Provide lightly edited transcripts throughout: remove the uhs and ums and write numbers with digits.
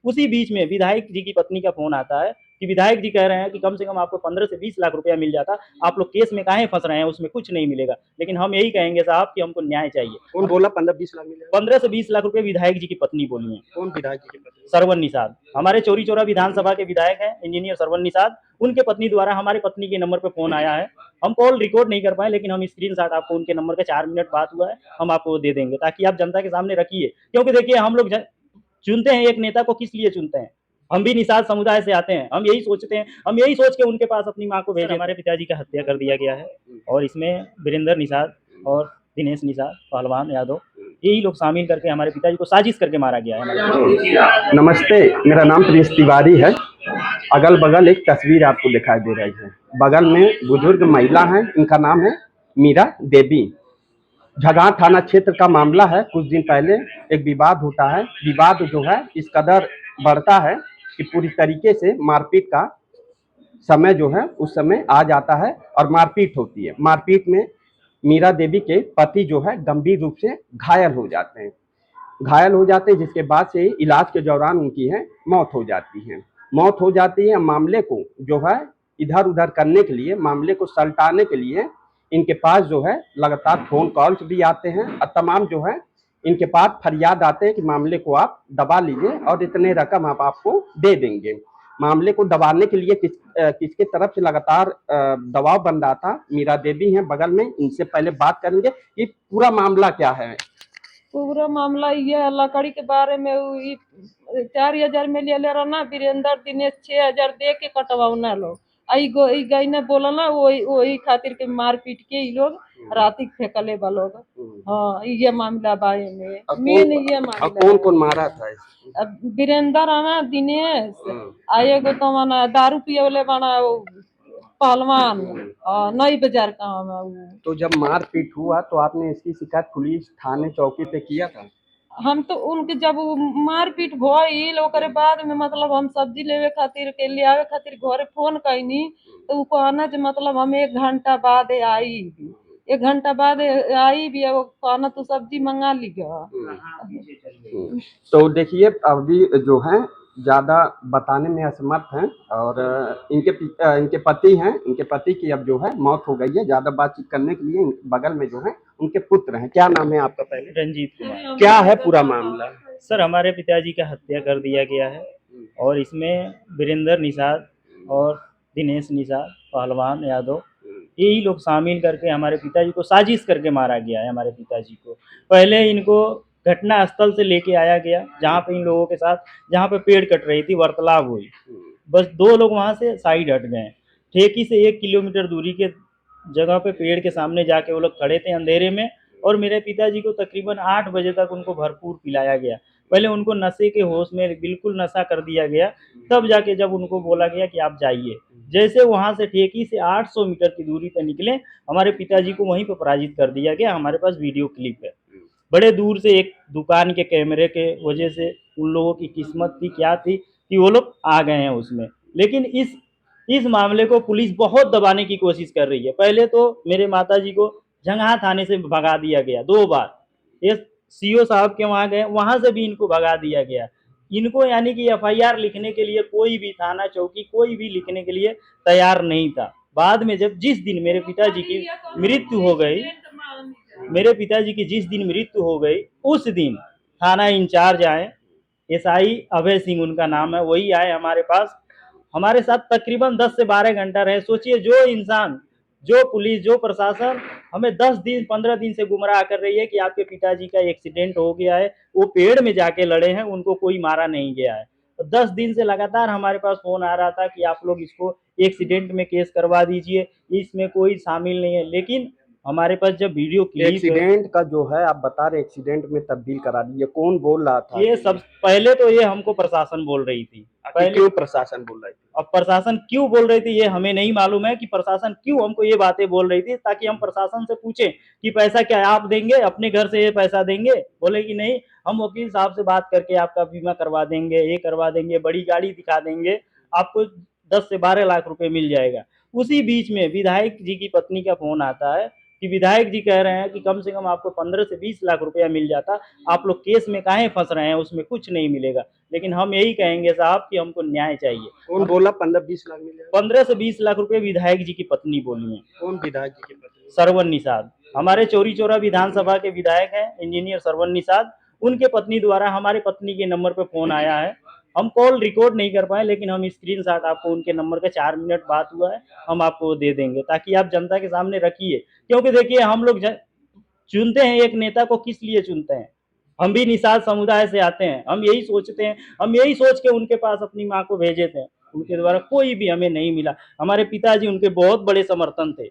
उसी बीच में विधायक जी की पत्नी का फोन आता है कि विधायक जी कह रहे हैं कि कम से कम आपको 15 से 20 लाख रुपया मिल जाता, आप लोग केस में काहे फंस रहे हैं, उसमें कुछ नहीं मिलेगा। लेकिन हम यही कहेंगे साहब कि हमको न्याय चाहिए। कौन बोला 15-20 लाख मिलेगा? 15 से 20 लाख रुपए विधायक जी की पत्नी बोली है। कौन विधायक की पत्नी? सरवन निषाद, हमारे चौरी चौरा विधानसभा के विधायक हैं इंजीनियर सरवन निषाद। उनके पत्नी द्वारा हमारी पत्नी के नंबर पे फोन आया है। हम कॉल रिकॉर्ड नहीं कर पाए, लेकिन हम स्क्रीनशॉट आपको उनके नंबर का 4 मिनट बात हुआ है, हम आपको दे देंगे ताकि आप जनता के सामने रखिए। क्योंकि देखिए हम लोग चुनते हैं एक नेता को, किस लिए चुनते हैं? हम भी निषाद समुदाय से आते हैं, हम यही सोचते हैं, हम यही सोच के उनके पास अपनी माँ को भेजे। हमारे पिताजी का हत्या कर दिया गया है और इसमें वीरेंद्र निषाद और दिनेश निषाद पहलवान यादव, यही लोग शामिल करके हमारे पिताजी को साजिश करके मारा गया है। नमस्ते, मेरा नाम प्रिंस तिवारी है। अगल बगल एक तस्वीर आपको दिखाई दे रही है। बगल में बुजुर्ग महिला हैं, इनका नाम है मीरा देवी। झगार थाना क्षेत्र का मामला है। कुछ दिन पहले एक विवाद होता है। विवाद जो है इस कदर बढ़ता है कि पूरी तरीके से मारपीट का समय जो है उस समय आ जाता है और मारपीट होती है। मारपीट में मीरा देवी के पति जो है गंभीर रूप से घायल हो जाते हैं। जिसके बाद से इलाज के दौरान उनकी है मौत हो जाती है। मामले को जो है इधर उधर करने के लिए, मामले को सलटाने के लिए इनके पास जो है लगातार फोन कॉल्स भी आते हैं और तमाम जो है इनके पास फरियाद आते हैं कि मामले को आप दबा लीजिए और इतने रकम आप आपको दे देंगे। मामले को दबाने के लिए किसके तरफ से लगातार दबाव बन रहा था? मीरा देवी हैं बगल में, इनसे पहले बात करेंगे कि पूरा मामला क्या है। पूरा मामला ये है, लकड़ी के बारे में 4,000 में ले रहा ना, वीरेंद्र दिनेश 6,000 दे के कटवाना लोग। ई गई ने बोला ना, वही खातिर के मार पीट के ये लोग राती फेंकले बा लोग। हाँ, ये मामला बारे में मेन ये मामला। कौन कौन मारा था? अब वीरेंद्र आना, दिनेश आए गो तो माना दारू पिए वाले बना पहलवान, नई बाजार का है। तो जब मारपीट हुआ तो आपने इसकी शिकायत पुलिस थाने चौकी पे किया था? हम तो उनके जब मारपीट भइल ओकरे बाद में मतलब हम सब्जी लेवे खातिर के ले आवे खातिर घरे फोन कैनी तो उ कहना जे मतलब हम 1 घंटा बाद आई भी। 1 घंटा बाद आई भी, वो कहना तू सब्जी मंगा लीजिए। तो देखिए अभी जो है ज्यादा बताने में असमर्थ हैं और इनके पति हैं, इनके पति की अब जो है मौत हो गई है। ज्यादा बातचीत करने के लिए बगल में जो है उनके पुत्र हैं। क्या नाम है आपका? पहले रंजीत कुमार। क्या है पूरा मामला? सर हमारे पिताजी का हत्या कर दिया गया है और इसमें वीरेंद्र निषाद और दिनेश निषाद पहलवान यादव, यही लोग शामिल करके हमारे पिताजी को साजिश करके मारा गया है। हमारे पिताजी को पहले इनको घटना स्थल से लेके आया गया, जहाँ पे इन लोगों के साथ, जहाँ पे पेड़ कट रही थी, वार्तालाप हुई। बस 2 लोग वहाँ से साइड हट गए। ठेकी से 1 किलोमीटर दूरी के जगह पे पेड़ के सामने जाके वो लोग खड़े थे अंधेरे में और मेरे पिताजी को तकरीबन 8 बजे तक उनको भरपूर पिलाया गया। पहले उनको नशे के होश में बिल्कुल नशा कर दिया गया, तब जाके जब उनको बोला गया कि आप जाइए। जैसे वहाँ से ठेकी से 800 मीटर की दूरी पर निकले, हमारे पिताजी को वहीं पर पराजित कर दिया गया। हमारे पास वीडियो क्लिप है। बड़े दूर से एक दुकान के कैमरे के वजह से उन लोगों की किस्मत थी क्या थी कि वो लोग आ गए हैं उसमें। लेकिन इस मामले को पुलिस बहुत दबाने की कोशिश कर रही है। पहले तो मेरे माताजी को जंगहा थाने से भगा दिया गया 2 बार। ये सीओ साहब के वहाँ गए, वहाँ से भी इनको भगा दिया गया। इनको यानी कि एफआईआर लिखने के लिए कोई भी थाना चौकी कोई भी लिखने के लिए तैयार नहीं था। बाद में जब जिस दिन मेरे पिताजी की मृत्यु हो गई, उस दिन थाना इंचार्ज आए, एसआई अभय सिंह उनका नाम है, वही आए हमारे पास। हमारे साथ तकरीबन 10 से 12 घंटा रहे। सोचिए, जो इंसान, जो पुलिस, जो प्रशासन हमें 10 दिन 15 दिन से गुमराह कर रही है कि आपके पिताजी का एक्सीडेंट हो गया है, वो पेड़ में जाके लड़े हैं, उनको कोई मारा नहीं गया है। तो 10 दिन से लगातार हमारे पास फोन आ रहा था कि आप लोग इसको एक्सीडेंट में केस करवा दीजिए, इसमें कोई शामिल नहीं है। लेकिन हमारे पास जब वीडियो क्लिप, एक्सीडेंट का जो है आप बता रहे एक्सीडेंट में तब्दील करा दी, ये कौन बोल रहा था? ये सब पहले तो ये हमको प्रशासन बोल रही थी। पहले क्यों प्रशासन बोल रही थी? अब प्रशासन क्यों बोल रही थी ये हमें नहीं मालूम है कि प्रशासन क्यों हमको ये बातें बोल रही थी, ताकि हम प्रशासन से पूछें कि पैसा क्या आप देंगे, अपने घर से ये पैसा देंगे। बोले कि नहीं, हम वकील साहब से बात करके आपका बीमा करवा देंगे, ये करवा देंगे, बड़ी गाड़ी दिखा देंगे, आपको 10 से 12 लाख रुपए मिल जाएगा। उसी बीच में विधायक जी की पत्नी का फोन आता है कि विधायक जी कह रहे हैं कि कम से कम आपको 15 से 20 लाख रुपया मिल जाता, आप लोग केस में काहे फंस रहे हैं, उसमें कुछ नहीं मिलेगा। लेकिन हम यही कहेंगे साहब कि हमको न्याय चाहिए। कौन बोला 15-20 लाख मिल जाएगा? 15 से 20 लाख रुपए विधायक जी की पत्नी बोली है। कौन विधायक जी के पति? सरवन निषाद, हमारे चौरी चौरा विधानसभा के विधायक हैं इंजीनियर सरवन निषाद। उनके पत्नी द्वारा हमारे पत्नी के नंबर पे फोन आया है। हम कॉल रिकॉर्ड नहीं कर पाए, लेकिन हम स्क्रीनशॉट आपको उनके नंबर का 4 मिनट बात हुआ है, हम आपको दे देंगे ताकि आप जनता के सामने रखिए। क्योंकि देखिए हम लोग चुनते हैं एक नेता को, किस लिए चुनते हैं? हम भी निषाद समुदाय से आते हैं, हम यही सोचते हैं, हम यही सोच के उनके पास अपनी माँ को भेजे थे। उनके द्वारा कोई भी हमें नहीं मिला। हमारे पिताजी उनके बहुत बड़े समर्थन थे,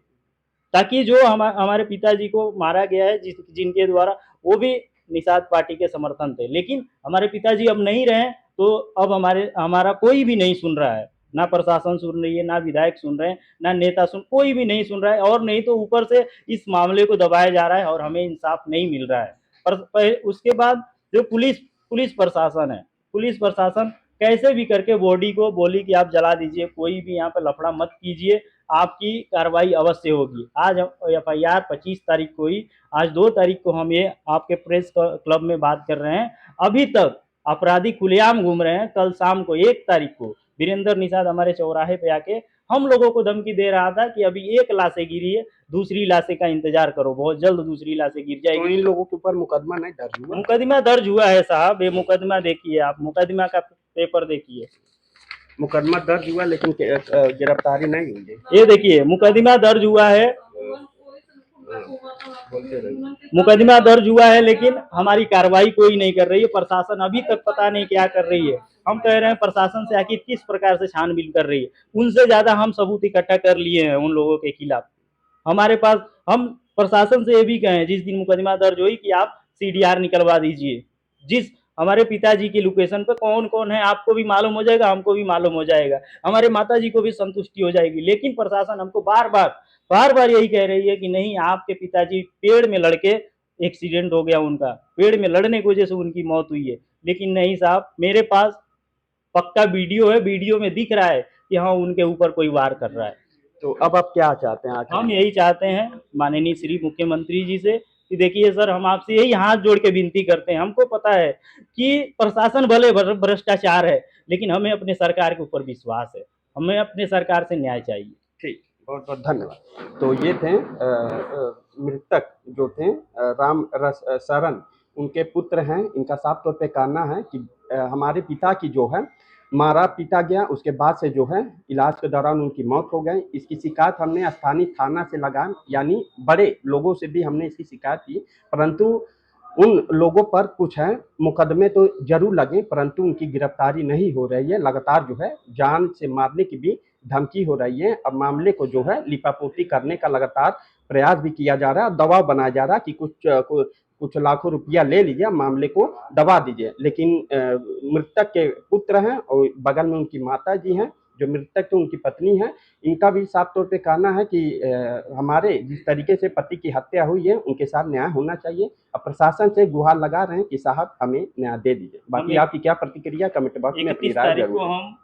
ताकि जो हमारे पिताजी को मारा गया है जिनके द्वारा, वो भी निषाद पार्टी के समर्थन थे। लेकिन हमारे पिताजी अब नहीं रहे, तो अब हमारा कोई भी नहीं सुन रहा है, ना प्रशासन सुन रही है, ना विधायक सुन रहे हैं, ना नेता कोई भी नहीं सुन रहा है। और नहीं तो ऊपर से इस मामले को दबाया जा रहा है और हमें इंसाफ नहीं मिल रहा है। पर उसके बाद जो पुलिस प्रशासन है, पुलिस प्रशासन कैसे भी करके बॉडी को बोली कि आप जला दीजिए, कोई भी यहाँ पर लफड़ा मत कीजिए, आपकी कार्रवाई अवश्य होगी। आज FIR 25 तारीख को ही, आज 2 तारीख को हम ये आपके प्रेस क्लब में बात कर रहे हैं। अभी तक अपराधी खुलेआम घूम रहे हैं। कल शाम को 1 तारीख को वीरेंद्र निषाद हमारे चौराहे पे आके हम लोगों को धमकी दे रहा था कि अभी 1 लाशें गिरी है, दूसरी लाशें का इंतजार करो, बहुत जल्द दूसरी लाशें गिर तो जाएगी। इन लोगों के ऊपर मुकदमा नहीं दर्ज हुआ? मुकदमा दर्ज हुआ है साहब, ये मुकदमा देखिए, आप मुकदमा का पेपर देखिए। मुकदमा दर्ज हुआ लेकिन गिरफ्तारी नहीं हुई है। ये देखिए मुकदमा दर्ज हुआ है, मुकदमा दर्ज हुआ है, लेकिन हमारी कार्रवाई कोई नहीं कर रही है। प्रशासन अभी तक पता नहीं क्या कर रही है। हम कह रहे हैं प्रशासन से आखिर किस प्रकार से छानबीन कर रही है। उनसे ज्यादा हम सबूत इकट्ठा कर लिए हैं उन लोगों के खिलाफ। हमारे पास, हम प्रशासन से ये भी कहें जिस दिन मुकदमा दर्ज हुई कि आप CDR निकलवा दीजिए। जिस हमारे पिताजी की लोकेशन पे कौन कौन है आपको भी मालूम हो जाएगा, हमको भी मालूम हो जाएगा, हमारे माताजी को भी संतुष्टि हो जाएगी। लेकिन प्रशासन हमको बार बार यही कह रही है कि नहीं, आपके पिताजी पेड़ में लड़के एक्सीडेंट हो गया उनका, पेड़ में लड़ने की वजह से उनकी मौत हुई है। लेकिन नहीं साहब, मेरे पास पक्का वीडियो है, वीडियो में दिख रहा है कि हाँ उनके ऊपर कोई वार कर रहा है। तो अब आप क्या चाहते हैं आखिर? हम यही चाहते हैं माननीय श्री मुख्यमंत्री जी से कि देखिए सर, हम आपसे यही हाथ जोड़ के विनती करते हैं। हमको पता है कि प्रशासन भले भ्रष्टाचार है, लेकिन हमें अपने सरकार के ऊपर विश्वास है, हमें अपने सरकार से न्याय चाहिए। ठीक, बहुत बहुत धन्यवाद। तो ये थे मृतक जो थे राम रस शरण, उनके पुत्र हैं। इनका साफ तौर पे कहना है कि हमारे पिता की जो है मारा पीटा गया, उसके बाद से जो है इलाज के दौरान उनकी मौत हो गई। इसकी शिकायत हमने स्थानीय थाना से लगाई, यानी बड़े लोगों से भी हमने इसकी शिकायत की, परंतु उन लोगों पर कुछ है मुकदमे तो जरूर लगे, परंतु उनकी गिरफ्तारी नहीं हो रही है। लगातार जो है जान से मारने की भी धमकी हो रही है। अब मामले को जो है लिपापोती करने का लगातार प्रयास भी किया जा रहा है, दबाव बनाया जा रहा है कि कुछ लाखों रुपया ले लीजिए, मामले को दबा दीजिए। लेकिन मृतक के पुत्र हैं और बगल में उनकी माता जी हैं, जो मृतक तो उनकी पत्नी है। इनका भी साफ तौर पे कहना है कि हमारे जिस तरीके से पति की हत्या हुई है उनके साथ न्याय होना चाहिए। अब प्रशासन से गुहार लगा रहे हैं कि साहब हमें न्याय दे दीजिए। बाकी आपकी क्या प्रतिक्रिया, कमेंट बॉक्स में अपनी 31 राय तारीख जरूर को दें। हम